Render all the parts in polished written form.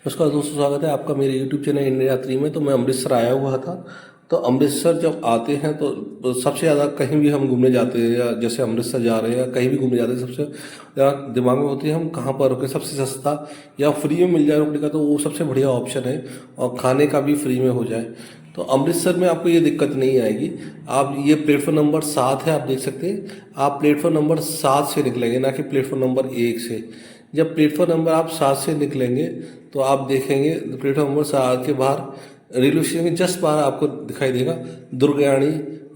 नमस्कार दोस्तों, स्वागत है आपका मेरे यूट्यूब चैनल इंडिया यात्री में। तो मैं अमृतसर आया हुआ था। तो अमृतसर जब आते हैं तो सबसे ज़्यादा कहीं भी हम घूमने जाते हैं या जैसे अमृतसर जा रहे हैं या कहीं भी घूमने जाते हैं, सबसे ज़्यादा दिमाग में होती है हम कहाँ पर रुके, सबसे सस्ता या फ्री में मिल जाए रुकने का, तो वो सबसे बढ़िया ऑप्शन है। और खाने का भी फ्री में हो जाए तो अमृतसर में आपको ये दिक्कत नहीं आएगी। आप ये प्लेटफॉर्म नंबर 7 है, आप देख सकते हैं। आप प्लेटफॉर्म नंबर 7 से निकलेंगे, ना कि प्लेटफॉर्म नंबर 1 से। जब प्लेटफॉर्म नंबर आप 7 से निकलेंगे तो आप देखेंगे प्लेटफॉर्म नंबर 7 के बाहर रेलवे स्टेशन के जस्ट बाहर आपको दिखाई देगा दुर्गायणी।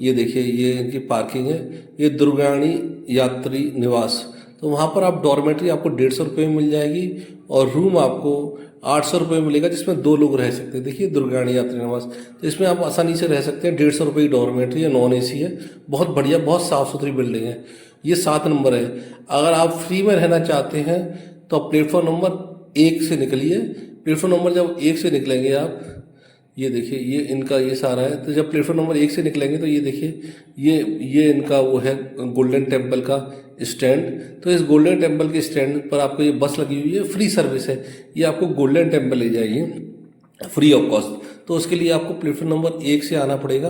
ये देखिए, ये इनकी पार्किंग है, ये दुर्गायणी यात्री निवास। तो वहाँ पर आप डॉर्मेट्री आपको 150 रुपये में मिल जाएगी और रूम आपको 800 रुपये में मिलेगा, जिसमें 2 लोग रह सकते हैं। देखिए, दुर्गायणी यात्री निवास, तो इसमें आप आसानी से रह सकते हैं। 150 रुपये की डॉर्मेट्री है, नॉन AC है, बहुत बढ़िया, बहुत साफ़ सुथरी बिल्डिंग है। ये 7 नंबर है। अगर आप फ्री में रहना चाहते हैं तो आप प्लेटफॉर्म नंबर 1 से निकलिए। प्लेटफॉर्म नंबर जब 1 से निकलेंगे आप, ये देखिए, ये इनका ये सारा है। तो जब प्लेटफॉर्म नंबर 1 से निकलेंगे तो ये देखिए, ये इनका वो है गोल्डन टेम्पल का स्टैंड। तो इस गोल्डन टेम्पल के स्टैंड पर आपको ये बस लगी हुई है, फ्री सर्विस है। ये आपको गोल्डन टेम्पल ले जाएगी फ्री ऑफ कॉस्ट। तो उसके लिए आपको प्लेटफॉर्म नंबर 1 से आना पड़ेगा।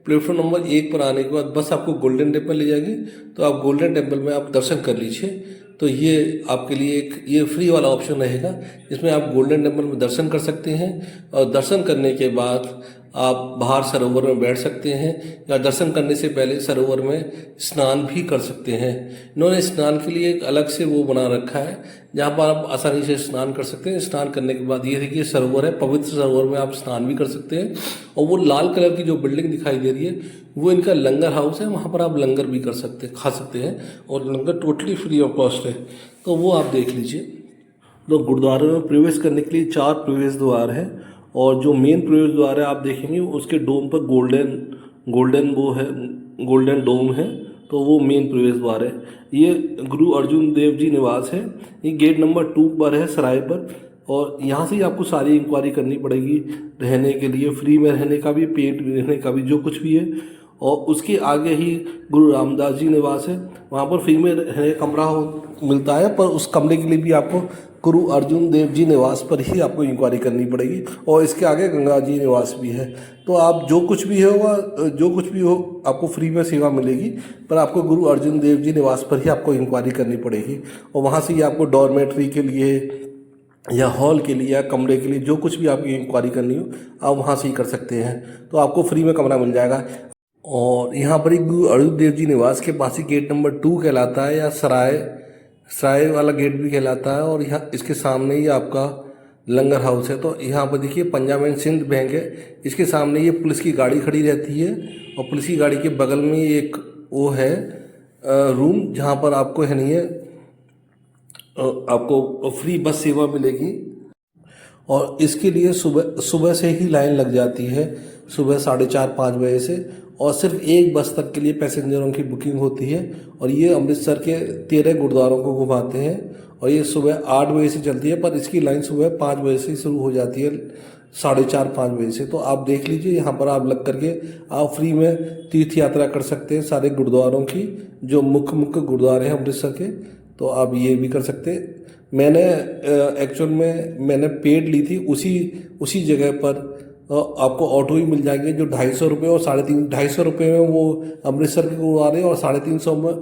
प्लेटफॉर्म नंबर 1 पर आने के बाद बस आपको गोल्डन टेम्पल ले जाएगी। तो आप गोल्डन टेम्पल में आप दर्शन कर लीजिए। तो ये आपके लिए एक ये फ्री वाला ऑप्शन रहेगा, जिसमें आप गोल्डन टेम्पल में दर्शन कर सकते हैं। और दर्शन करने के बाद आप बाहर सरोवर में बैठ सकते हैं, या दर्शन करने से पहले सरोवर में स्नान भी कर सकते हैं। इन्होंने स्नान के लिए एक अलग से वो बना रखा है, जहाँ पर आप आसानी से स्नान कर सकते हैं। स्नान करने के बाद ये देखिए सरोवर है, पवित्र सरोवर में आप स्नान भी कर सकते हैं। और वो लाल कलर की जो बिल्डिंग दिखाई दे रही है, वो इनका लंगर हाउस है। वहाँ पर आप लंगर भी कर सकते खा सकते हैं, और लंगर टोटली फ्री ऑफ कॉस्ट है। तो वो आप देख लीजिए। तो गुरुद्वारे में प्रवेश करने के लिए 4 प्रवेश द्वार हैं, और जो मेन प्रवेश द्वार है आप देखेंगे उसके डोम पर गोल्डन वो है, गोल्डन डोम है। तो वो मेन प्रवेश द्वार है। ये गुरु अर्जुन देव जी निवास है। ये गेट नंबर 2 पर है, सराय पर। और यहाँ से ही आपको सारी इंक्वायरी करनी पड़ेगी, रहने के लिए, फ्री में रहने का भी, पेड रहने का भी, जो कुछ भी है। और उसके आगे ही गुरु रामदास जी निवास है। वहाँ पर फ्री में रहने का कमरा मिलता है, पर उस कमरे के लिए भी आपको गुरु अर्जुन देव जी निवास पर ही आपको इंक्वायरी करनी पड़ेगी। और इसके आगे गंगा जी निवास भी है। तो आप जो कुछ भी होगा, जो कुछ भी हो, आपको फ्री में सेवा मिलेगी, पर आपको गुरु अर्जुन देव जी निवास पर ही आपको इंक्वायरी करनी पड़ेगी। और वहाँ से ही आपको डॉर्मेट्री के लिए या हॉल के लिए या कमरे के लिए जो कुछ भी आपकी इंक्वायरी करनी हो, आप वहाँ से ही कर सकते हैं। तो आपको फ्री में कमरा मिल जाएगा। और यहाँ पर ही गुरु अर्जुन देव जी निवास के पास ही गेट नंबर 2 कहलाता है, या सराय सराय वाला गेट भी कहलाता है। और यहाँ इसके सामने ही आपका लंगर हाउस है। तो यहाँ पर देखिए, पंजाब एंड सिंध बैंक है। इसके सामने ये पुलिस की गाड़ी खड़ी रहती है, और पुलिस की गाड़ी के बगल में एक वो है रूम, जहाँ पर आपको है नहीं है, आपको फ्री बस सेवा मिलेगी। और इसके लिए सुबह सुबह से ही लाइन लग जाती है, सुबह 4:30-5 बजे से। और सिर्फ एक बस तक के लिए पैसेंजरों की बुकिंग होती है। और ये अमृतसर के 13 गुरुद्वारों को घुमाते हैं। और ये सुबह 8 बजे से चलती है, पर इसकी लाइन सुबह 5 बजे से शुरू हो जाती है, 4:30-5 बजे से। तो आप देख लीजिए, यहाँ पर आप लग करके आप फ्री में तीर्थ यात्रा कर सकते हैं सारे गुरुद्वारों की, जो मुख्य गुरुद्वारे हैं अमृतसर के। तो आप ये भी कर सकते हैं। मैंने एक्चुअल में मैंने पेड ली थी, उसी जगह पर आपको ऑटो ही मिल जाएंगे, जो 250 रुपये और 250 रुपये में वो अमृतसर के गुरुद्वारे, और 350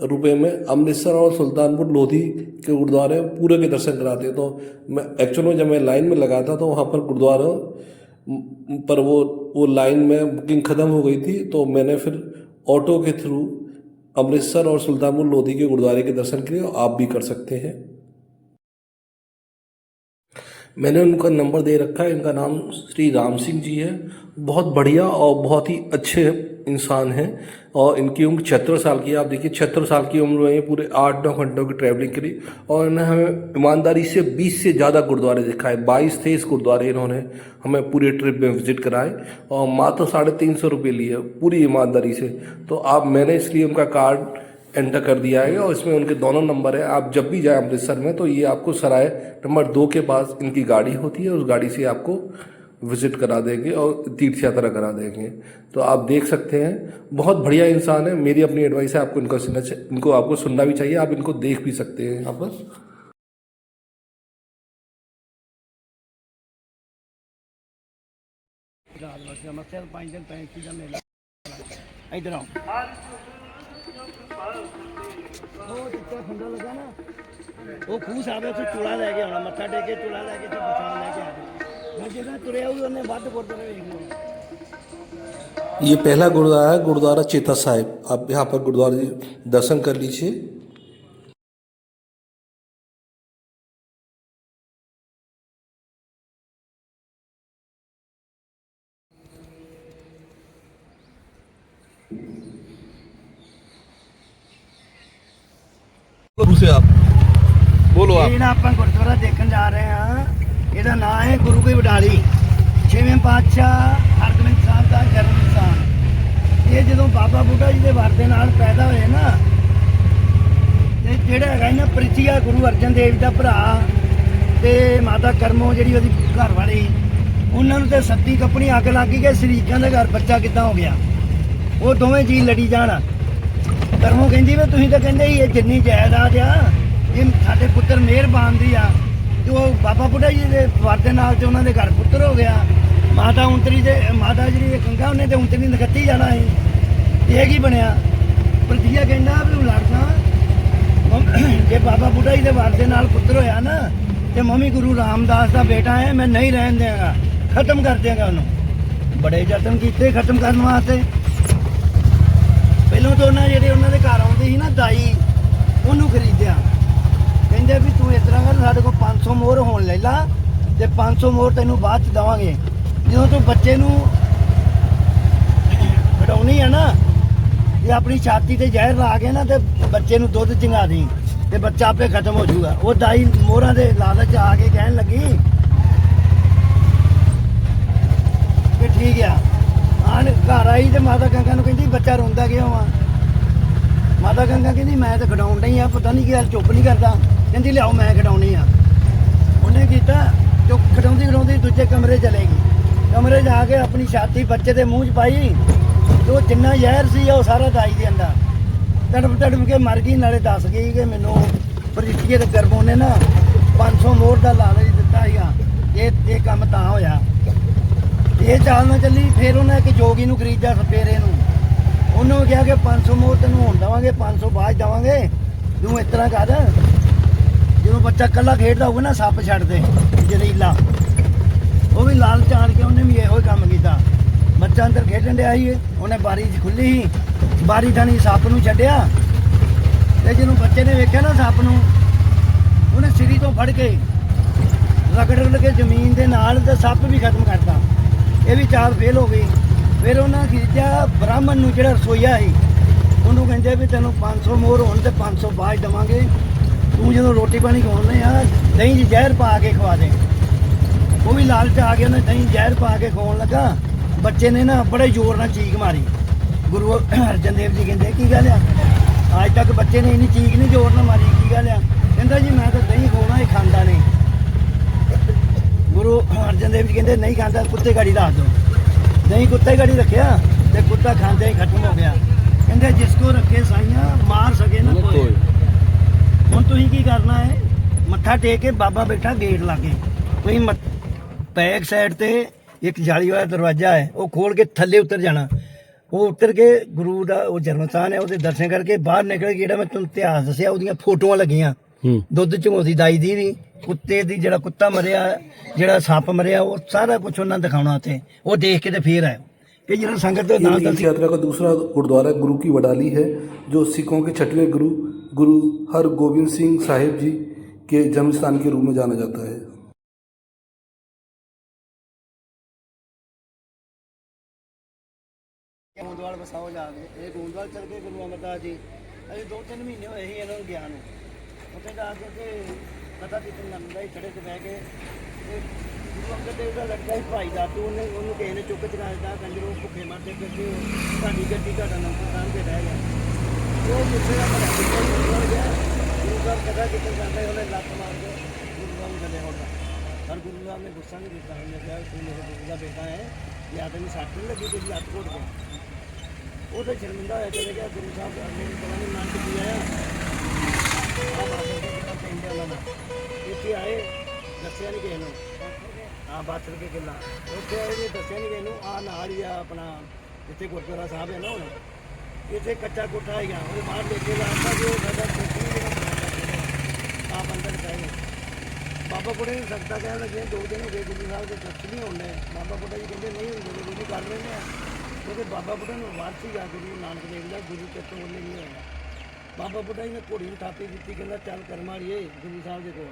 रुपये में अमृतसर और सुल्तानपुर लोधी के गुरुद्वारे पूरे के दर्शन कराते हैं। तो मैं एक्चुअल में जब मैं लाइन में लगा था, तो वहाँ पर गुरुद्वारा पर वो लाइन में बुकिंग ख़त्म हो गई थी। तो मैंने फिर ऑटो के थ्रू अमृतसर और सुल्तानपुर लोधी के गुरुद्वारे के दर्शन किए। आप भी कर सकते हैं। मैंने उनका नंबर दे रखा है। इनका नाम श्री राम सिंह जी है। बहुत बढ़िया और बहुत ही अच्छे इंसान हैं। और इनकी उम्र 76 साल की है। आप देखिए, 76 साल की उम्र में ये पूरे 8-9 घंटों की ट्रैवलिंग करी। और इन्हें हमें ईमानदारी से 20 से ज़्यादा गुरुद्वारे दिखाए, 22-23 गुरुद्वारे इन्होंने हमें पूरे ट्रिप में विजिट कराए। और मात्र 350 रुपये लिए, पूरी ईमानदारी से। तो मैंने इसलिए उनका कार्ड एंटर कर दिया है, और इसमें उनके दोनों नंबर है। आप जब भी जाएं अमृतसर में, तो ये आपको सराय नंबर 2 के पास इनकी गाड़ी होती है, उस गाड़ी से आपको विजिट करा देंगे और तीर्थ यात्रा करा देंगे। तो आप देख सकते हैं, बहुत बढ़िया इंसान है। मेरी अपनी एडवाइस है, आपको इनको आपको सुनना भी चाहिए। आप इनको देख भी सकते हैं यहाँ पर। रात बस मत्स्य 5 दिन 35 का मेला इधर आओ वो जितना खंडा लगा ना वो खूह साहब से चूड़ा लैके आना मत्था टेक के चूड़ा लैके तो बचा लैके आना मैं जितना तुरे उन्हें वध गुरुद्वारे वेख लो ये पहला गुरुद्वारा है, गुरुद्वारा चेता साहिब। आप यहाँ पर गुरुद्वारा जी दर्शन कर लीजिए। गुरु से आप बोलो आप ਜਿਹੜਾ ਆਪਾਂ ਗੁਰਦੁਆਰਾ ਦੇਖਣ ਜਾ ਰਹੇ ਹਾਂ ਇਹਦਾ ਨਾਮ ਹੈ ਗੁਰੂ ਕੀ ਵਡਾਲੀ 6ਵੇਂ ਪਾਤਸ਼ਾਹ ਹਰਗੋਬਿੰਦ ਸਾਹਿਬ ਦਾ ਜਨਮ ਸਥਾਨ। ਇਹ ਜਦੋਂ ਬਾਬਾ ਬੁੱਢਾ ਜੀ ਦੇ ਵਰ ਦੇ ਨਾਲ ਪੈਦਾ ਹੋਏ ਨਾ ਤੇ ਜਿਹੜਾ ਹੈਗਾ ਨਾ ਪ੍ਰਿਥੀਆ ਗੁਰੂ ਅਰਜਨ ਦੇਵ ਜੀ ਦਾ ਭਰਾ ਤੇ ਮਾਤਾ ਕਰਮੋ ਜਿਹੜੀ ਉਹਦੀ ਘਰ ਵਾਲੀ ਉਹਨਾਂ ਨੂੰ ਤੇ ਸੱਤੀ ਕੱਪਣੀ ਅੱਗ ਲੱਗ ਗਈ ਕਿ ਸ਼ਰੀਕਾਂ ਦੇ ਘਰ ਬੱਚਾ ਕਿੱਦਾਂ ਹੋ ਗਿਆ। ਉਹ ਦੋਵੇਂ ਜੀ ਲੜੀ ਜਾਣ। ਕਰਮੋ ਕਹਿੰਦੀ ਵੀ ਤੁਸੀਂ ਤਾਂ ਕਹਿੰਦੇ ਸੀ ਇਹ ਜਿੰਨੀ ਜਾਇਦਾਦ ਆ ਇਹ ਸਾਡੇ ਪੁੱਤਰ ਮਿਹਰਬਾਨ ਦੀ ਆ ਤੇ ਉਹ ਬਾਬਾ ਬੁੱਢਾ ਜੀ ਦੇ ਵਰ ਦੇ ਨਾਲ ਤੇ ਉਹਨਾਂ ਦੇ ਘਰ ਪੁੱਤਰ ਹੋ ਗਿਆ। ਮਾਤਾ ਉਂਤਰੀ ਤੇ ਮਾਤਾ ਜਿਹੜੀ ਗੰਗਾ ਉਹਨੇ ਤੇ ਉਂਤਰੀ ਨਖੱਤੀ ਜਾਣਾ ਸੀ। ਇਹ ਕੀ ਬਣਿਆ ਪ੍ਰਤੀਆ ਕਹਿੰਦਾ ਵੀ ਲੜਦਾ ਜੇ ਬਾਬਾ ਬੁੱਢਾ ਜੀ ਦੇ ਵਰ ਦੇ ਨਾਲ ਪੁੱਤਰ ਹੋਇਆ ਨਾ ਤੇ ਮੰਮੀ ਗੁਰੂ ਰਾਮਦਾਸ ਦਾ ਬੇਟਾ ਹੈ ਮੈਂ ਨਹੀਂ ਰਹਿਣ ਦਿਆਂਗਾ ਖਤਮ ਕਰ ਦਿਆਂਗਾ ਉਹਨੂੰ। ਬੜੇ ਯਤਨ ਕੀਤੇ ਖਤਮ ਕਰਨ ਵਾਸਤੇ। ਪਹਿਲਾਂ ਤਾਂ ਉਹਨਾਂ ਜਿਹੜੇ ਉਹਨਾਂ ਦੇ ਘਰ ਆਉਂਦੇ ਸੀ ਨਾ ਦਾਈ ਉਹਨੂੰ ਖਰੀਦਿਆ ਕਹਿੰਦੇ ਵੀ ਤੂੰ ਇਸ ਤਰ੍ਹਾਂ ਕਰ ਸਾਡੇ ਕੋਲ 500 ਮੋਹਰ ਹੋਣ ਲੈ ਲਾ ਤੇ 500 ਮੋਹਰ ਤੈਨੂੰ ਬਾਅਦ ਚ ਦੇਵਾਂਗੇ। ਜਦੋਂ ਤੂੰ ਬੱਚੇ ਨੂੰ ਵਡਾਉਣੀ ਆ ਨਾ ਤੇ ਆਪਣੀ ਛਾਤੀ ਤੇ ਜ਼ਹਿਰ ਲਾ ਕੇ ਨਾ ਤੇ ਬੱਚੇ ਨੂੰ ਦੁੱਧ ਚੰਗਾ ਦੀ ਤੇ ਬੱਚਾ ਆਪੇ ਖਤਮ ਹੋ ਜਾਊਗਾ। ਉਹ ਦਾਈ ਮੋਹਰਾਂ ਦੇ ਲਾਲਚ ਆ ਕੇ ਕਹਿਣ ਲੱਗੀ ਕਿ ਠੀਕ ਆ। ਆਣ ਘਰ ਆਈ ਤੇ ਮਾਤਾ ਗੰਗਾ ਨੂੰ ਕਹਿੰਦੀ ਬੱਚਾ ਰੋਂਦਾ ਕਿਉਂ ਆ। ਮਾਤਾ ਗੰਗਾ ਕਹਿੰਦੀ ਮੈਂ ਤਾਂ ਖਡਾਉਣ ਨਹੀਂ ਆ ਪਤਾ ਨਹੀਂ ਕੀ ਗੱਲ ਚੁੱਪ ਨਹੀਂ ਕਰਦਾ। ਕਹਿੰਦੀ ਲਿਆਓ ਮੈਂ ਖਡਾਉਣੀ ਆ। ਉਹਨੇ ਕੀਤਾ ਜੋ ਖਡਾਉਂਦੀ ਦੂਜੇ ਕਮਰੇ ਚਲੇਗੀ। ਕਮਰੇ ਜਾ ਕੇ ਆਪਣੀ ਛਾਤੀ ਬੱਚੇ ਦੇ ਮੂੰਹ 'ਚ ਪਾਈ ਤੇ ਉਹ ਜਿੰਨਾ ਜ਼ਹਿਰ ਸੀ ਉਹ ਸਾਰਾ ਦਾਈ ਦੇ ਅੰਦਰ ਤੜਪ ਕੇ ਮਰ ਗਈ। ਨਾਲੇ ਦੱਸ ਗਈ ਕਿ ਮੈਨੂੰ ਪ੍ਰਿਥੀਏ ਦੇ ਗਰਭੋਂ ਨੇ ਨਾ 500 ਮੋਹਰ ਦਾ ਲਾਲਚ ਦਿੱਤਾ ਸੀਗਾ। ਇਹ ਕੰਮ ਤਾਂ ਹੋਇਆ। ਇਹ ਚਾਲ ਨਾ ਚੱਲੀ। ਫਿਰ ਉਹਨੇ ਇੱਕ ਜੋਗੀ ਨੂੰ ਖਰੀਦਿਆ ਸਪੇਰੇ ਨੂੰ। ਉਹਨੂੰ ਕਿਹਾ ਕਿ 500 ਮੋਹਰ ਤੈਨੂੰ ਹੁਣ ਦੇਵਾਂਗੇ 500 ਬਾਅਦ ਦੇਵਾਂਗੇ ਤੂੰ ਇਸ ਤਰ੍ਹਾਂ ਕਰ ਜਦੋਂ ਬੱਚਾ ਇਕੱਲਾ ਖੇਡਦਾ ਹੋਊਗਾ ਨਾ ਸੱਪ ਛੱਡ ਦੇ ਜ਼ਹਿਰੀਲਾ। ਉਹ ਵੀ ਲਾਲਚ ਆਣ ਕੇ ਉਹਨੇ ਵੀ ਇਹੋ ਹੀ ਕੰਮ ਕੀਤਾ। ਬੱਚਾ ਅੰਦਰ ਖੇਡਣ ਡਿਆ ਸੀ ਉਹਨੇ ਬਾਰੀ 'ਚ ਖੁੱਲੀ ਸੀ ਬਾਰੀ ਥਾਣੀ ਸੱਪ ਨੂੰ ਛੱਡਿਆ ਤੇ ਜਦੋਂ ਬੱਚੇ ਨੇ ਵੇਖਿਆ ਨਾ ਸੱਪ ਨੂੰ ਉਹਨੇ ਸਿਰੀ ਤੋਂ ਫੜ ਕੇ ਰਗੜ ਕੇ ਜ਼ਮੀਨ ਦੇ ਨਾਲ ਤੇ ਸੱਪ ਵੀ ਖਤਮ ਕਰਤਾ। ਇਹ ਵੀ ਚਾਲ ਫੇਲ ਹੋ ਗਈ। ਫਿਰ ਉਹਨਾਂ ਖਰੀਦਿਆ ਬ੍ਰਾਹਮਣ ਨੂੰ ਜਿਹੜਾ ਰਸੋਈਆ ਸੀ ਉਹਨੂੰ ਕਹਿੰਦੇ ਵੀ ਤੈਨੂੰ 500 ਮੋਹਰ ਹੋਣ ਤੇ 500 ਬਾਅਦ ਦੇਵਾਂਗੇ ਤੂੰ ਜਦੋਂ ਰੋਟੀ ਪਾਣੀ ਖਵਾਉਣੇ ਆ ਦਹੀਂ 'ਚ ਜ਼ਹਿਰ ਪਾ ਕੇ ਖਵਾ ਦੇ। ਉਹ ਵੀ ਲਾਲਚ ਆ ਗਿਆ ਉਹਨੇ ਦਹੀਂ ਜ਼ਹਿਰ ਪਾ ਕੇ ਖਵਾਉਣ ਲੱਗਾ। ਬੱਚੇ ਨੇ ਨਾ ਬੜੇ ਜ਼ੋਰ ਨਾਲ ਚੀਕ ਮਾਰੀ। ਗੁਰੂ ਅਰਜਨ ਦੇਵ ਜੀ ਕਹਿੰਦੇ ਕੀ ਗੱਲ ਆ ਅੱਜ ਤੱਕ ਬੱਚੇ ਨੇ ਇੰਨੀ ਚੀਕ ਨਹੀਂ ਜ਼ੋਰ ਨਾਲ ਮਾਰੀ ਕੀ ਗੱਲ ਆ। ਕਹਿੰਦਾ ਜੀ ਮੈਂ ਤਾਂ ਦਹੀਂ ਖਵਾਉਣਾ ਇਹ ਖਾਂਦਾ ਨਹੀਂ। ਗੁਰੂ ਅਰਜਨ ਦੇਵ ਜੀ ਕਹਿੰਦੇ ਨਹੀਂ ਖਾਂਦਾ ਕੁੱਤੇ ਗਾੜੀ ਰੱਖ ਦਿਓ। ਨਹੀਂ ਕੁੱਤੇ ਗਾੜੀ ਰੱਖਿਆ ਤੇ ਕੁੱਤਾ ਖਾਂਦੇ ਹੀ ਖਤਮ ਹੋ ਗਿਆ। ਕਹਿੰਦੇ ਜਿਸ ਕੋ ਰੱਖੇ ਸਾਈਆਂ ਮਾਰ ਸਕੇ ਨਾ ਕੋਈ। ਹੁਣ ਤੁਸੀਂ ਕੀ ਕਰਨਾ ਹੈ ਮੱਥਾ ਟੇਕ ਕੇ ਬਾਬਾ ਬੈਠਾ ਗੇਟ ਲਾਗੇ ਤੁਸੀਂ ਬੈਕ ਸਾਈਡ ਤੇ ਇੱਕ ਜਾਲੀ ਵਾਲਾ ਦਰਵਾਜ਼ਾ ਹੈ ਉਹ ਖੋਲ ਕੇ ਥੱਲੇ ਉਤਰ ਜਾਣਾ। ਉਹ ਉਤਰ ਕੇ ਗੁਰੂ ਦਾ ਉਹ ਜਨਮ ਸਥਾਨ ਹੈ ਉਹਦੇ ਦਰਸ਼ਨ ਕਰਕੇ ਬਾਹਰ ਨਿਕਲ ਕੇ ਜਿਹੜਾ ਮੈਂ ਤੁਹਾਨੂੰ ਇਤਿਹਾਸ ਦੱਸਿਆ ਉਹਦੀਆਂ ਫੋਟੋਆਂ ਲੱਗੀਆਂ ਦੁੱਧ ਚਮੋਦੀ ਦਾਈ ਦੀ ਵੀ ਕੁੱਤੇ ਦੀ ਜਿਹੜਾ ਕੁੱਤਾ ਮਰਿਆ ਜਿਹੜਾ ਸੱਪ ਮਰਿਆ ਉਹ ਸਾਰਾ ਕੁਝ ਉਹਨਾਂ ਦਿਖਾਉਣਾ ਉੱਥੇ ਉਹ ਦੇਖ ਕੇ ਤੇ ਫੇਰ ਆਏ कि जरा संगत ये तीर्थ यात्रा का दूसरा गुरुद्वारा गुरु की वडाली है जो सिखों के 6वें गुरु हरगोबिंद सिंह साहिब जी के जन्म स्थान के रूप में जाना जाता है। गोंदवाल बसाओ जाके ये गोंदवाल चल के गुरु अमरदास जी अभी 2-3 महीने होए ही इन्होंने गया उत्थे जाके कथा कीर्तन करदा खड़े ते बह के गुरु अंगद देव का लड़का ही भाई दातू उन्होंने किसी ने चुक चुका दिता कंजरों भुखे मरते करके साड़ी गड्डी का नंबर तान के रह गया वो गुस्से का बड़ा गया गुरु साहब कथा कीर्तन करते उन्हें लत मार के गुरु साहब गले होगा पर गुरु साहब ने गुस्सा नहीं दिता उन्हें कहा तू मेरे गुरु का बेटा है या तेन सट नहीं लगी तेरी लत घोट गया वो तो शर्मिंदा होया चले गया गुरु साहब अगले पता नहीं मन की आया इतने आए ਦੱਸਿਆ ਨਹੀਂ ਕਿਸੇ ਨੂੰ ਹਾਂ ਬਾਥਰ ਕੇ ਕਿੱਲਾ ਉੱਥੇ ਇਹ ਦੱਸਿਆ ਨਹੀਂ ਕਿਸੇ ਨੂੰ ਆ ਨਾਲ ਹੀ ਆ ਆਪਣਾ ਜਿੱਥੇ ਗੁਰਦੁਆਰਾ ਸਾਹਿਬ ਹੈ ਨਾ ਹੁਣ ਇੱਥੇ ਕੱਚਾ ਕੋਠਾ ਹੈਗਾ ਉਹਦੇ ਬਾਹਰ ਲੈ ਕੇ ਜਾਂਦਾ ਜੋ ਸਾਡਾ ਕੋਠੀ ਆ ਬੰਦਰ ਚਾਹੀਏ ਬਾਬਾ ਬੁੱਢੇ ਨੂੰ ਸਖਤਾ ਕਹਿਣ ਲੱਗੇ 2 ਦਿਨ ਹੋ ਗਏ ਗੁਰੂ ਸਾਹਿਬ ਦੇ ਦਰਸ਼ਨ ਨਹੀਂ ਹੁੰਦੇ ਬਾਬਾ ਬੁੱਢਾ ਜੀ ਕਹਿੰਦੇ ਨਹੀਂ ਹੁੰਦੇ ਗੁਰੂ ਕਰ ਲੈਂਦੇ ਆ ਕਿਉਂਕਿ ਬਾਬਾ ਬੁੱਢਾ ਨੂੰ ਵਾਰ ਸੀਗਾ ਗੁਰੂ ਨਾਨਕ ਦੇਵ ਦਾ ਗੁਰੂ ਕਿਤੋਂ ਉਹਨੇ ਨਹੀਂ ਹੋਇਆ ਬਾਬਾ ਬੁੱਢਾ ਜੀ ਨੇ ਘੋੜੀ ਨੂੰ ਥਾਪੀ ਦਿੱਤੀ ਕਹਿੰਦਾ ਚੱਲ ਕਰਮ ਵਾਲੀਏ ਗੁਰੂ ਸਾਹਿਬ ਦੇ ਕੋਲ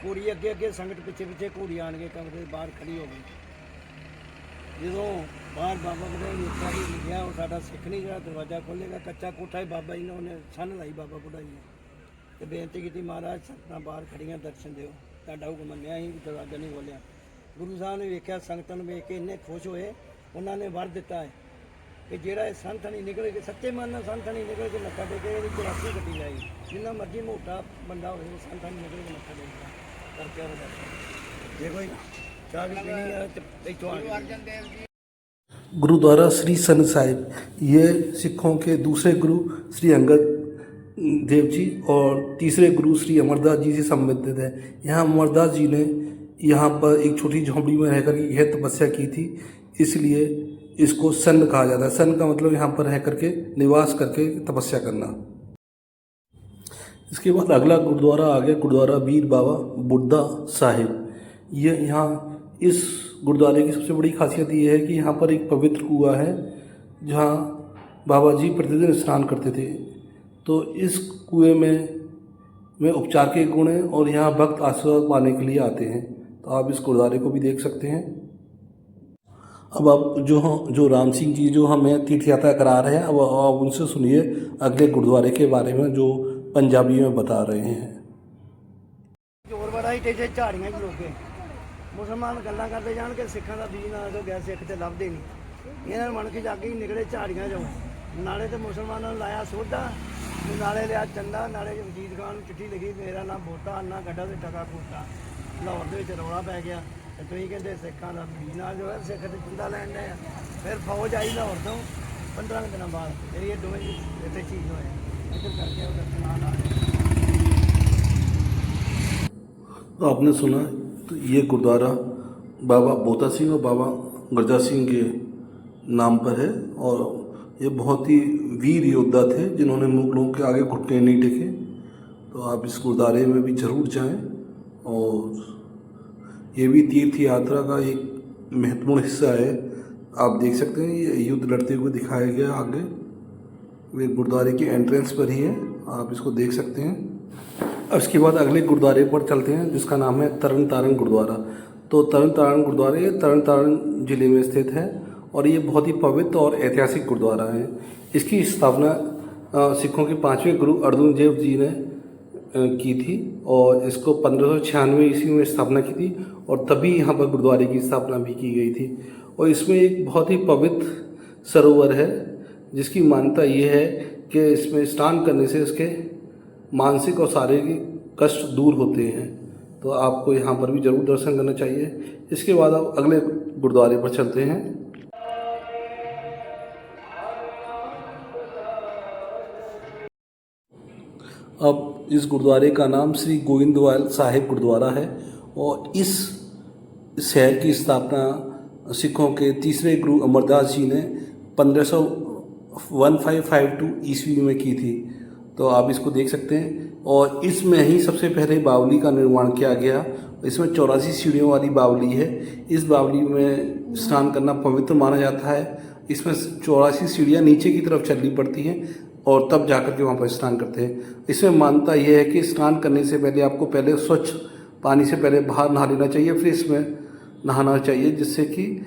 ਘੋੜੀ ਅੱਗੇ ਅੱਗੇ ਸੰਗਤ ਪਿੱਛੇ ਪਿੱਛੇ ਘੋੜੀ ਆਣ ਕੇ ਕਮਰੇ ਦੇ ਬਾਹਰ ਖੜੀ ਹੋ ਗਈ ਜਦੋਂ ਬਾਹਰ ਬਾਬਾ ਬੁੱਢਾ ਜੀ ਨੇ ਵੀ ਲਿਖਿਆ ਉਹ ਸਾਡਾ ਸਿੱਖ ਨਹੀਂ ਜਿਹੜਾ ਦਰਵਾਜ਼ਾ ਖੋਲ੍ਹੇਗਾ ਕੱਚਾ ਕੋਠਾ ਹੀ ਬਾਬਾ ਜੀ ਨੇ ਉਹਨੇ ਸੰਨ ਲਾਈ ਬਾਬਾ ਬੁੱਢਾ ਜੀ ਨੇ ਤੇ ਬੇਨਤੀ ਕੀਤੀ ਮਹਾਰਾਜ ਸੰਗਤਾਂ ਬਾਹਰ ਖੜੀਆਂ ਦਰਸ਼ਨ ਦਿਓ ਤੁਹਾਡਾ ਹੁਕਮ ਮੰਨਿਆ ਹੀ ਦਰਵਾਜ਼ਾ ਨਹੀਂ ਖੋਲ੍ਹਿਆ ਗੁਰੂ ਸਾਹਿਬ ਨੇ ਵੇਖਿਆ ਸੰਗਤਾਂ ਨੂੰ ਵੇਖ ਕੇ ਇੰਨੇ ਖੁਸ਼ ਹੋਏ ਉਹਨਾਂ ਨੇ ਵਰ ਦਿੱਤਾ ਹੈ ਕਿ ਜਿਹੜਾ ਇਹ ਸੰਥਣੀ ਨਿਕਲ ਕੇ ਸੱਚੇ ਮਨ ਨਾਲ ਸੰਥਣੀ ਨਿਕਲ ਕੇ ਮੱਥਾ ਟੇਕੇ ਇਹਦੀ 84 ਗੱਡੀ ਜਾਏਗੀ ਜਿੰਨਾ ਮਰਜ਼ੀ ਮੋਟਾ ਬੰਦਾ ਹੋਵੇ ਉਹ ਸੰਥਣੀ ਨਿਕਲ ਕੇ ਮੱਥਾ ਟੇਕਦਾ ਕਰਕੇ ਉਹ ਜੇ ਕੋਈ ਚਾਹ ਵੀ ਪੀਣੀ ਹੈ ਤੇ ਇੱਥੋਂ ਆ ਕੇ गुरुद्वारा श्री सन साहिब ये सिखों के दूसरे गुरु श्री अंगद देव जी और तीसरे गुरु श्री अमरदास जी से संबंधित है। यहाँ अमरदास जी ने यहाँ पर एक छोटी झोंपड़ी में रहकर यह तपस्या की थी, इसलिए इसको सन कहा जाता है। सन का मतलब यहाँ पर रह करके निवास करके तपस्या करना। इसके बाद अगला गुरुद्वारा आ गया गुरुद्वारा वीर बाबा बुड्ढा साहिब। ये यहाँ इस गुरुद्वारे की सबसे बड़ी खासियत ये है कि यहाँ पर एक पवित्र कुआं है जहाँ बाबा जी प्रतिदिन स्नान करते थे। तो इस कुएं में उपचार के गुण हैं और यहाँ भक्त आशीर्वाद पाने के लिए आते हैं। तो आप इस गुरुद्वारे को भी देख सकते हैं। अब आप जो राम सिंह जी जो हमें तीर्थ यात्रा करा रहे हैं, अब आप उनसे सुनिए अगले गुरुद्वारे के बारे में जो पंजाबी में बता रहे हैं। जोर बड़ा ही तेजे झाड़ियां च लोके मुसलमान गल्लां करते जान के सिखां दा बीज ना तो गया सिख ते लभदे नहीं इन्हां मन के जाके ही निकले झाड़ियां चों नाले ते मुसलमानां नूं लाया सोधा नाले लिया चंदा नाले वजीद खान नूं चिट्ठी लिखी मेरा नाम बोता अन्ना गड्ढा ते टका कोटा लाहौर दे विच रौला पै गया ते तुसीं कहंदे सिखां दा बीज ना जो है सिख ते चंदा लैण डे फिर फौज आई लाहौर तो 15 दिनों बाद फिर ये दोवें इत्थे चीज होए इधर करके उधर चलान आ गए। तो आपने सुना तो ये गुरुद्वारा बाबा बोता सिंह और बाबा गरजा सिंह के नाम पर है और ये बहुत ही वीर योद्धा थे जिन्होंने मुगलों के आगे घुटने नहीं टेके। तो आप इस गुरुद्वारे में भी ज़रूर जाएं और ये भी तीर्थ यात्रा का एक महत्वपूर्ण हिस्सा है। आप देख सकते हैं ये युद्ध लड़ते हुए दिखाया गया आगे, वे गुरुद्वारे की एंट्रेंस पर ही है, आप इसको देख सकते हैं। अब इसके बाद अगले गुरुद्वारे पर चलते हैं जिसका नाम है तरन तारण गुरुद्वारा। तो तरन तारण गुरुद्वारा ये तरन तारण जिले में स्थित है और ये बहुत ही पवित्र और ऐतिहासिक गुरुद्वारा है। इसकी स्थापना सिखों के 5वें गुरु अर्जुन देव जी ने की थी और इसको 1596 ईस्वी में स्थापना की थी और तभी यहाँ पर गुरुद्वारे की स्थापना भी की गई थी। और इसमें एक बहुत ही पवित्र सरोवर है जिसकी मान्यता ये है कि इसमें स्नान करने से इसके मानसिक और शारीरिक कष्ट दूर होते हैं। तो आपको यहाँ पर भी ज़रूर दर्शन करना चाहिए। इसके बाद आप अगले गुरुद्वारे पर चलते हैं। अब इस गुरुद्वारे का नाम श्री गोविंदवाल साहिब गुरुद्वारा है और इस शहर की स्थापना सिखों के तीसरे गुरु अमरदास जी ने 1552 ईस्वी में की थी। तो आप इसको देख सकते हैं और इसमें ही सबसे पहले बावली का निर्माण किया गया। इसमें 84 सीढ़ियों वाली बावली है। इस बावली में स्नान करना पवित्र माना जाता है। इसमें 84 सीढ़ियाँ नीचे की तरफ चलनी पड़ती हैं और तब जाकर के वहाँ पर स्नान करते हैं। इसमें मान्यता यह है कि स्नान करने से पहले आपको पहले स्वच्छ पानी से पहले बाहर नहा लेना चाहिए, फिर इसमें नहाना चाहिए, जिससे कि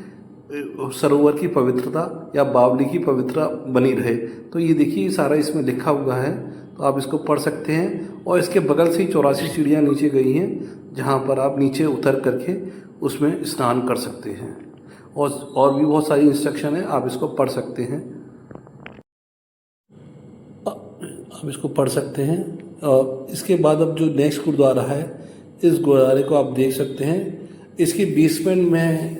सरोवर की पवित्रता या बावली की पवित्रता बनी रहे। तो ये देखिए सारा इसमें लिखा हुआ है, तो आप इसको पढ़ सकते हैं। और इसके बगल से ही 84 सीढ़ियाँ नीचे गई हैं जहाँ पर आप नीचे उतर करके उसमें स्नान कर सकते हैं और भी बहुत सारी इंस्ट्रक्शन है, आप इसको पढ़ सकते हैं। आप इसको पढ़ सकते हैं। इसके बाद अब जो नेक्स्ट गुरुद्वारा है, इस गुरुद्वारे को आप देख सकते हैं। इसके बेसमेंट में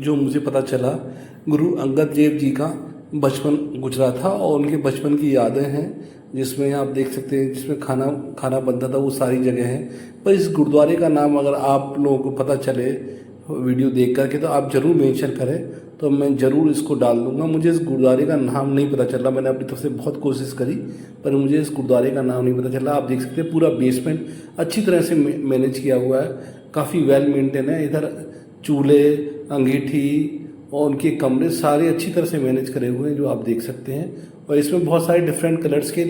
जो मुझे पता चला, गुरु अंगद देव जी का बचपन गुजरा था और उनके बचपन की यादें हैं, जिसमें आप देख सकते हैं जिसमें खाना खाना बनता था, वो सारी जगह हैं। पर इस गुरुद्वारे का नाम अगर आप लोगों को पता चले वीडियो देख कर के तो आप ज़रूर मेंशन करें, तो मैं ज़रूर इसको डाल दूँगा। मुझे इस गुरुद्वारे का नाम नहीं पता चल रहा, मैंने अपनी तरफ से बहुत कोशिश करी पर मुझे इस गुरुद्वारे का नाम नहीं पता चल रहा। आप देख सकते हैं पूरा बेसमेंट अच्छी तरह से मैनेज किया हुआ है, काफ़ी वेल मेंटेन है। इधर चूल्हे, अंगीठी और उनके कमरे सारे अच्छी तरह से मैनेज करे हुए हैं, जो आप देख सकते हैं। और इसमें बहुत सारे डिफरेंट कलर्स के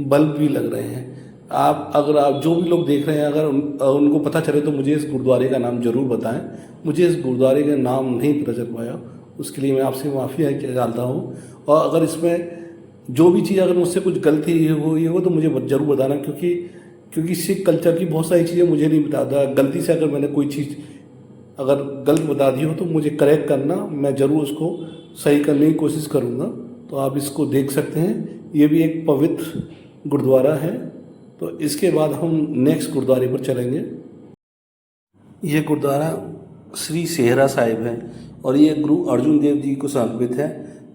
बल्ब भी लग रहे हैं। आप जो भी लोग देख रहे हैं, अगर उनको पता चले तो मुझे इस गुरुद्वारे का नाम ज़रूर बताएं। मुझे इस गुरुद्वारे का नाम नहीं पता चल पाया, उसके लिए मैं आपसे माफ़ी चाहता हूँ। और अगर इसमें जो भी चीज़ अगर मुझसे कुछ गलती हुई हो तो मुझे ज़रूर बताना, क्योंकि सिख कल्चर की बहुत सारी चीज़ें मुझे नहीं बताता। गलती से अगर मैंने कोई चीज़ अगर गलत बता दी हो तो मुझे करेक्ट करना, मैं ज़रूर उसको सही करने की कोशिश करूँगा। तो आप इसको देख सकते हैं, ये भी एक पवित्र गुरुद्वारा है। तो इसके बाद हम नेक्स्ट गुरुद्वारे पर चलेंगे। ये गुरुद्वारा श्री सेहरा साहिब है और ये गुरु अर्जुन देव जी को समर्पित है,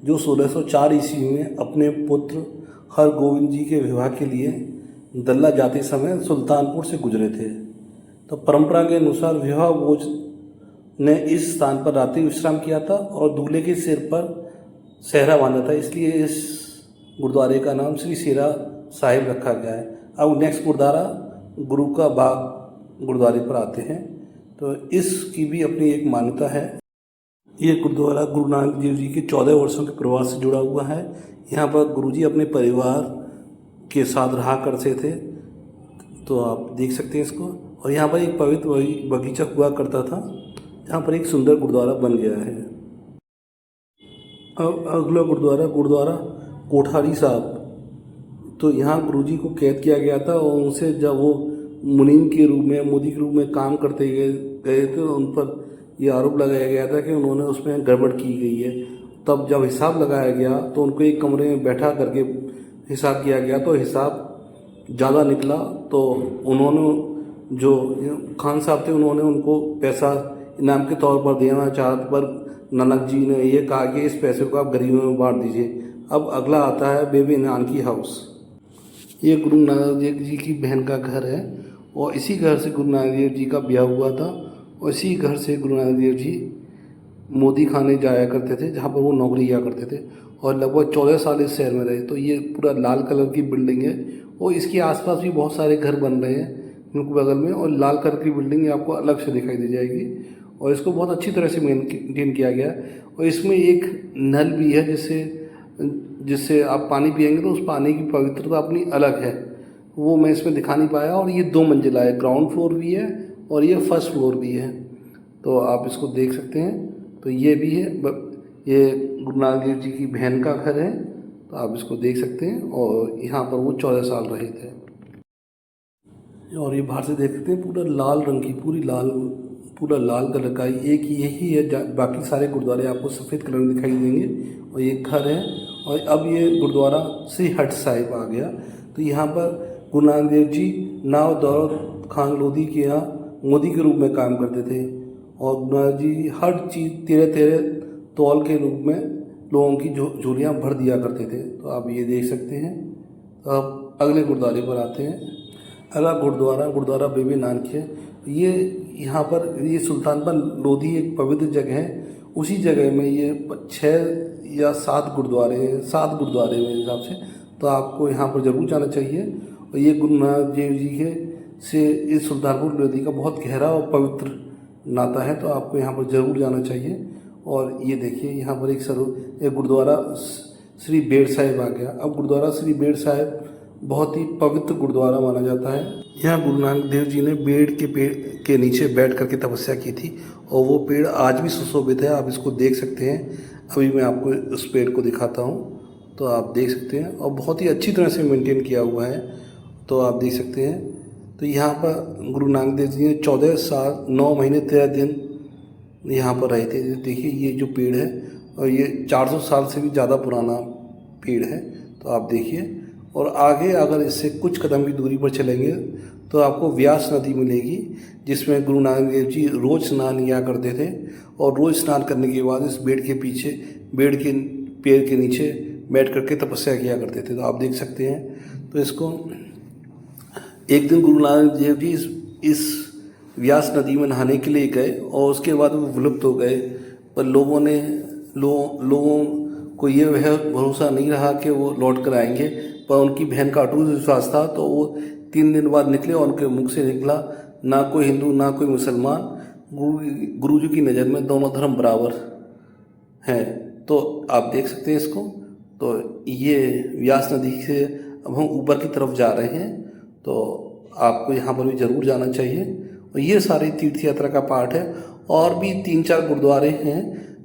जो 1604 ईस्वी में अपने पुत्र हरगोविंद जी के विवाह के लिए दल्ला जाते समय सुल्तानपुर से गुजरे थे। तो परंपरा के अनुसार विवाह भोज ने इस स्थान पर रात्रि विश्राम किया था और दूल्हे के सिर पर सेहरा बांधा था, इसलिए इस गुरुद्वारे का नाम श्री सेहरा साहिब रखा गया है। अब नेक्स्ट गुरुद्वारा गुरु का बाग गुरुद्वारे पर आते हैं। तो इसकी भी अपनी एक मान्यता है। ये गुरुद्वारा गुरु नानक देव जी के 14 वर्षों के प्रवास से जुड़ा हुआ है। यहाँ पर गुरुजी अपने परिवार के साथ रहा करते थे, तो आप देख सकते हैं इसको। और यहाँ पर एक पवित्र बगीचा हुआ करता था, जहाँ पर एक सुंदर गुरुद्वारा बन गया है। अब अगला गुरुद्वारा कोठारी साहब। तो यहाँ गुरुजी को कैद किया गया था और उनसे जब वो मुनीम के रूप में, मोदी के रूप में काम करते गए थे, उन पर ये आरोप लगाया गया था कि उन्होंने उसमें गड़बड़ की गई है। तब जब हिसाब लगाया गया तो उनको एक कमरे में बैठा करके हिसाब किया गया, तो हिसाब ज़्यादा निकला। तो उन्होंने, जो खान साहब थे, उन्होंने उनको पैसा इनाम के तौर पर देना चाहा, पर नानक जी ने ये कहा कि इस पैसे को आप गरीबों में बांट दीजिए। अब अगला आता है बेबी नानकी हाउस। ये गुरु नानक देव जी की बहन का घर है और इसी घर से गुरु नानक देव जी का ब्याह हुआ था और इसी घर से गुरु नानक देव जी मोदी खाने जाया करते थे, जहाँ पर वो नौकरी किया करते थे और लगभग 14 साल इस शहर में रहे। तो ये पूरा लाल कलर की बिल्डिंग है और इसके आसपास भी बहुत सारे घर बन रहे हैं इनके बगल में, और लाल कलर की बिल्डिंग आपको अलग से दिखाई दे जाएगी और इसको बहुत अच्छी तरह से मेंटेन किया गया है। और इसमें एक नल भी है जिससे आप पानी पिएंगे तो उस पानी की पवित्रता अपनी अलग है, वो मैं इसमें दिखा नहीं पाया। और ये 2 मंजिला है, ग्राउंड फ्लोर भी है और ये फर्स्ट फ्लोर भी है, तो आप इसको देख सकते हैं। तो ये भी है, ये गुरु नानक देव जी की बहन का घर है, तो आप इसको देख सकते हैं। और यहाँ पर वो 14 साल रहे थे। और ये बाहर से देख सकते हैं, पूरा लाल रंग की, पूरा लाल कलर का एक यही है, बाकी सारे गुरुद्वारे आपको सफ़ेद कलर में दिखाई देंगे। और ये घर है। और अब ये गुरुद्वारा श्री हट साहिब आ गया। तो यहाँ पर गुरु नानक देव जी नाव दौलत खान लोधी के यहाँ मोदी के रूप में काम करते थे और गुरु नानक जी हर चीज़ 13 तौल के रूप में लोगों की झोलियाँ भर दिया करते थे। तो आप ये देख सकते हैं। तो अब अगले गुरुद्वारे पर आते हैं। अगला गुरुद्वारा बेबी नानकी है। ये यहाँ पर ये सुल्तानपुर लोधी एक पवित्र जगह है, उसी जगह में ये 6 या 7 गुरुद्वारे हैं, 7 गुरुद्वारे मेरे हिसाब से। तो आपको यहाँ पर ज़रूर जाना चाहिए। और ये गुरु नानक देव जी के से इस सुल्तानपुर लोधी का बहुत गहरा और पवित्र नाता है, तो आपको यहाँ पर ज़रूर जाना चाहिए। और ये देखिए यहाँ पर एक गुरुद्वारा श्री बेड़ साहिब आ गया। अब गुरुद्वारा श्री बेड़ साहिब बहुत ही पवित्र गुरुद्वारा माना जाता है। यहाँ गुरु नानक देव जी ने बेड़ के पेड़ के नीचे बैठ करके तपस्या की थी और वो पेड़ आज भी सुशोभित है, आप इसको देख सकते हैं। अभी मैं आपको उस पेड़ को दिखाता हूँ, तो आप देख सकते हैं। और बहुत ही अच्छी तरह से मेंटेन किया हुआ है, तो आप देख सकते हैं। तो यहाँ पर गुरु नानक देव जी ने 14 साल 9 महीने 13 दिन यहाँ पर रहे थे। देखिए ये जो पेड़ है, और ये 400 साल से भी ज़्यादा पुराना पेड़ है, तो आप देखिए। और आगे अगर इससे कुछ कदम की दूरी पर चलेंगे तो आपको व्यास नदी मिलेगी, जिसमें गुरु नानक देव जी रोज़ स्नान किया करते थे। और रोज़ स्नान करने के बाद इस बेड़ के पेड़ के नीचे बैठ करके तपस्या किया करते थे। तो आप देख सकते हैं। तो इसको एक दिन गुरु नानक देव जी इस व्यास नदी में नहाने के लिए गए और उसके बाद वो विलुप्त हो गए। पर लोगों को ये वह भरोसा नहीं रहा कि वो लौट कर आएंगे, पर उनकी बहन का अटूट विश्वास था। तो वो 3 दिन बाद निकले और उनके मुख से निकला, ना कोई हिंदू ना कोई मुसलमान, गुरु जी की नज़र में दोनों धर्म बराबर हैं। तो आप देख सकते हैं इसको। तो ये व्यास नदी से अब हम ऊपर की तरफ जा रहे हैं, तो आपको यहाँ पर भी ज़रूर जाना चाहिए। और ये सारी तीर्थ यात्रा का पार्ट है। और भी 3-4 गुरुद्वारे हैं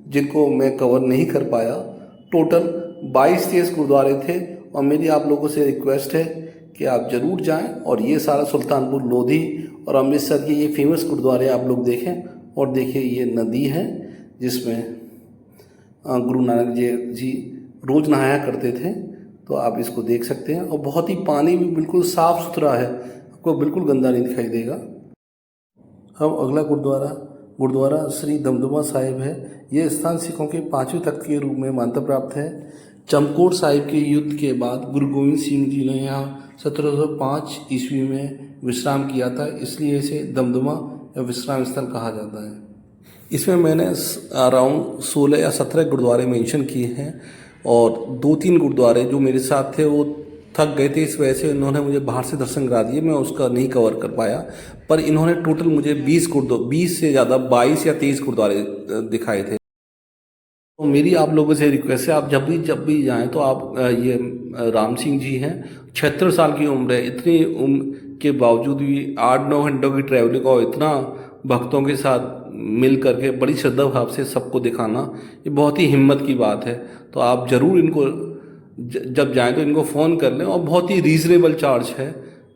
जिनको मैं कवर नहीं कर पाया। टोटल 22-23 गुरुद्वारे थे और मेरी आप लोगों से रिक्वेस्ट है कि आप ज़रूर जाएं और ये सारा सुल्तानपुर लोधी और अमृतसर के ये फेमस गुरुद्वारे आप लोग देखें। और देखिए ये नदी है जिसमें गुरु नानक जी रोज़ नहाया करते थे। तो आप इसको देख सकते हैं और बहुत ही पानी भी बिल्कुल साफ़ सुथरा है, आपको बिल्कुल गंदा नहीं दिखाई देगा। अब अगला गुरुद्वारा श्री दमदमा साहिब है। ये स्थान सिखों के 5वें तख्त के रूप में मान्यता प्राप्त है। चमकौर साहिब के युद्ध के बाद गुरु गोविंद सिंह जी ने यहाँ 1705 ईस्वी में विश्राम किया था, इसलिए इसे दमदमा या विश्राम स्थल कहा जाता है। इसमें मैंने अराउंड 16 या 17 गुरुद्वारे मेंशन किए हैं और 2-3 गुरुद्वारे जो मेरे साथ थे वो थक गए थे, इस वजह से इन्होंने मुझे बाहर से दर्शन करा दिए, मैं उसका नहीं कवर कर पाया। पर इन्होंने टोटल मुझे 20 से ज़्यादा 22 या 23 गुरुद्वारे दिखाए थे। तो मेरी आप लोगों से रिक्वेस्ट है, आप जब भी जाएं तो आप ये राम सिंह जी हैं, 76 साल की उम्र है। इतनी उम्र के बावजूद भी 8-9 घंटों की ट्रैवलिंग और इतना भक्तों के साथ मिल करके बड़ी श्रद्धा भाव से सबको दिखाना, ये बहुत ही हिम्मत की बात है। तो आप ज़रूर इनको जब जाएं तो इनको फ़ोन कर लें और बहुत ही रीज़नेबल चार्ज है,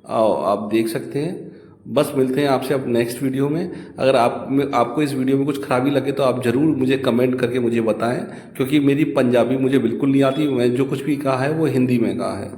आप देख सकते हैं। बस मिलते हैं आपसे अब नेक्स्ट वीडियो में। अगर आपको इस वीडियो में कुछ खराबी लगे तो आप ज़रूर मुझे कमेंट करके मुझे बताएं, क्योंकि मेरी पंजाबी मुझे बिल्कुल नहीं आती। मैं जो कुछ भी कहा है वो हिंदी में कहा है।